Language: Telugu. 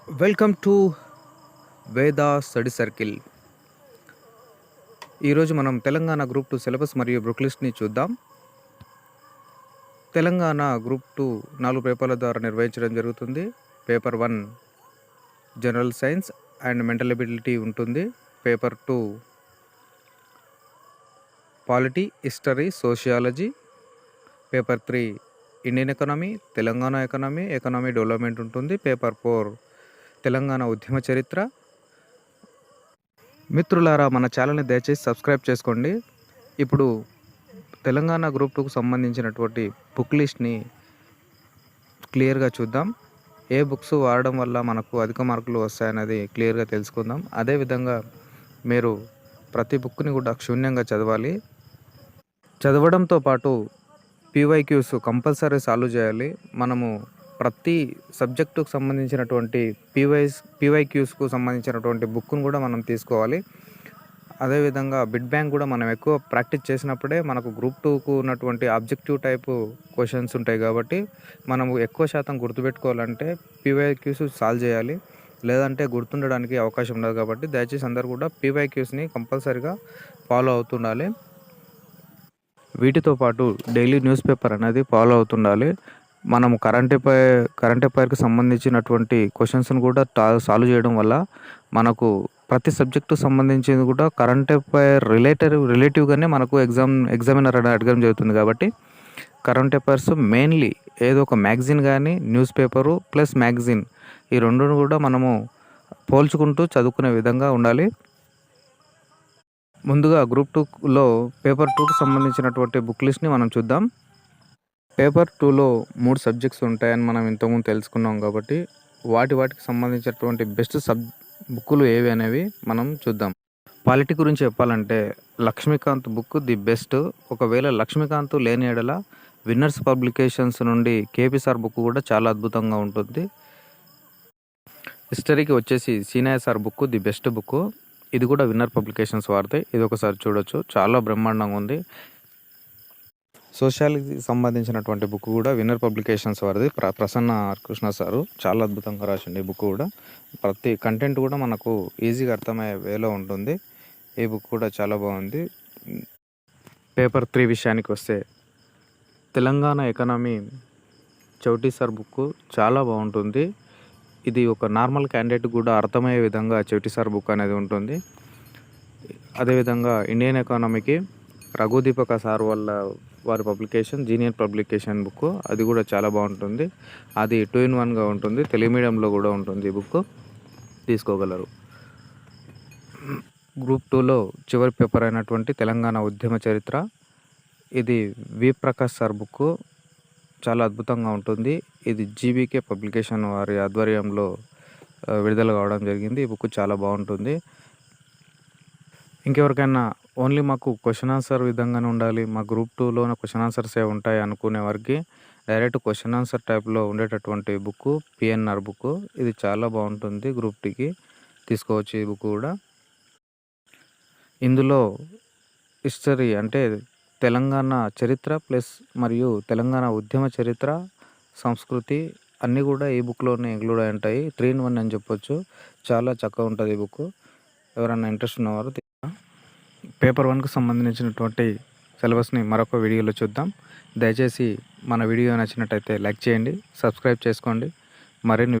Welcome to Veda study circle. ఈరోజు మనం తెలంగాణ గ్రూప్ 2 సిలబస్ మరియు బుక్ లిస్ట్ని చూద్దాం. తెలంగాణ గ్రూప్ 2 4 పేపర్ల ద్వారా నిర్వహించడం జరుగుతుంది. Paper 1 general science and mental ability ఉంటుంది. Paper 2 polity, history, sociology. Paper 3 Indian economy, Telangana economy development ఉంటుంది. పేపర్ 4 తెలంగాణ ఉద్యమ చరిత్ర. మిత్రులారా, మన ఛానల్ని దయచేసి సబ్స్క్రైబ్ చేసుకోండి. ఇప్పుడు తెలంగాణ గ్రూప్ 2కు సంబంధించినటువంటి బుక్ లిస్ట్ని క్లియర్గా చూద్దాం. ఏ బుక్స్ వాడడం వల్ల మనకు అధిక మార్కులు వస్తాయనేది క్లియర్గా తెలుసుకుందాం. అదేవిధంగా మీరు ప్రతి బుక్ని కూడా క్షుణ్ణంగా చదవాలి. చదవడంతో పాటు పీవైక్యూస్ కంపల్సరీ సాల్వ్ చేయాలి. మనము ప్రతి సబ్జెక్టుకు సంబంధించినటువంటి పీవైక్యూస్కు సంబంధించినటువంటి బుక్ను కూడా మనం తీసుకోవాలి. అదేవిధంగా బిట్ బ్యాంక్ కూడా మనం ఎక్కువ ప్రాక్టీస్ చేసినప్పుడే మనకు గ్రూప్ 2కు ఉన్నటువంటి ఆబ్జెక్టివ్ టైపు క్వశ్చన్స్ ఉంటాయి. కాబట్టి మనము ఎక్కువ శాతం గుర్తుపెట్టుకోవాలంటే పీవైక్యూస్ సాల్వ్ చేయాలి, లేదంటే గుర్తుండడానికి అవకాశం ఉండదు. కాబట్టి దయచేసి అందరూ కూడా పీవైక్యూస్ని కంపల్సరీగా ఫాలో అవుతుండాలి. వీటితో పాటు డైలీ న్యూస్ పేపర్ అనేది ఫాలో అవుతుండాలి. మనము కరెంట్ అఫైర్కి సంబంధించినటువంటి క్వశ్చన్స్ని కూడా సాల్వ్ చేయడం వల్ల మనకు ప్రతి సబ్జెక్టు సంబంధించింది కూడా కరెంట్ అఫైర్ రిలేటివ్గానే మనకు ఎగ్జామినర్ అనేది అడగడం జరుగుతుంది. కాబట్టి కరెంట్ అఫైర్స్ మెయిన్లీ ఏదో ఒక మ్యాగజైన్ కానీ, న్యూస్ పేపరు ప్లస్ మ్యాగజైన్, ఈ రెండును కూడా మనము పోల్చుకుంటూ చదువుకునే విధంగా ఉండాలి. ముందుగా గ్రూప్ 2లో పేపర్ 2కి సంబంధించినటువంటి బుక్ లిస్ట్ని మనం చూద్దాం. పేపర్ 2లో 3 సబ్జెక్ట్స్ ఉంటాయని మనం ఇంతకుముందు తెలుసుకున్నాం. కాబట్టి వాటికి సంబంధించినటువంటి బెస్ట్ బుక్కులు ఏవి అనేవి మనం చూద్దాం. పాలిటీ గురించి చెప్పాలంటే లక్ష్మీకాంత్ బుక్ ది బెస్ట్. ఒకవేళ లక్ష్మీకాంత్ లేని ఎడల విన్నర్స్ పబ్లికేషన్స్ నుండి కేపీ సార్ బుక్ కూడా చాలా అద్భుతంగా ఉంటుంది. హిస్టరీకి వచ్చేసి Seenaiah sir book the best book. ఇది కూడా విన్నర్ పబ్లికేషన్స్ వాడతాయి. ఇది ఒకసారి చూడొచ్చు, చాలా బ్రహ్మాండంగా ఉంది. సోషాలజీకి సంబంధించినటువంటి బుక్ కూడా విన్నర్ పబ్లికేషన్స్ వారిది. ప్రసన్న కృష్ణ సారు చాలా అద్భుతంగా రాసింది. ఈ బుక్ కూడా ప్రతి కంటెంట్ కూడా మనకు ఈజీగా అర్థమయ్యే వేలో ఉంటుంది. ఈ బుక్ కూడా చాలా బాగుంది. పేపర్ 3 విషయానికి వస్తే Telangana economy Chouti sir book చాలా బాగుంటుంది. ఇది ఒక నార్మల్ క్యాండిడేట్ కూడా అర్థమయ్యే విధంగా చౌటి సార్ బుక్ అనేది ఉంటుంది. అదేవిధంగా ఇండియన్ ఎకానమీకి రఘుదీపక సార్ వారి పబ్లికేషన్ జీనియర్ పబ్లికేషన్ బుక్, అది కూడా చాలా బాగుంటుంది. అది 2-in-1గా ఉంటుంది. తెలుగు మీడియంలో కూడా ఉంటుంది. ఈ బుక్ తీసుకోగలరు. గ్రూప్ 2లో చివరి పేపర్ అయినటువంటి తెలంగాణ ఉద్యమ చరిత్ర, ఇది వి ప్రకాష్ సార్ బుక్, చాలా అద్భుతంగా ఉంటుంది. ఇది జీబీకే పబ్లికేషన్ వారి ఆధ్వర్యంలో విడుదల కావడం జరిగింది. ఈ బుక్ చాలా బాగుంటుంది. ఇంకెవరికైనా ఓన్లీ మాకు క్వశ్చన్ ఆన్సర్ విధంగానే ఉండాలి, మా గ్రూప్ 2లోనే క్వశ్చన్ ఆన్సర్సే ఉంటాయి అనుకునే వారికి డైరెక్ట్ క్వశ్చన్ ఆన్సర్ టైప్లో ఉండేటటువంటి బుక్ పిఎన్ఆర్ బుక్. ఇది చాలా బాగుంటుంది. గ్రూప్ 2కి తీసుకోవచ్చు ఈ బుక్ కూడా. ఇందులో హిస్టరీ అంటే తెలంగాణ చరిత్ర ప్లస్ మరియు తెలంగాణ ఉద్యమ చరిత్ర, సంస్కృతి అన్నీ కూడా ఈ బుక్లోనే ఇంక్లూడ్ అయి ఉంటాయి. 3-in-1 అని చెప్పొచ్చు. చాలా చక్కగా ఉంటుంది ఈ బుక్. ఎవరైనా ఇంట్రెస్ట్ ఉన్నవారు పేపర్ 1కు సంబంధించినటువంటి సిలబస్ని మరొక వీడియోలో చూద్దాం. దయచేసి మన వీడియో నచ్చినట్టయితే లైక్ చేయండి, సబ్స్క్రైబ్ చేసుకోండి. మరిన్ని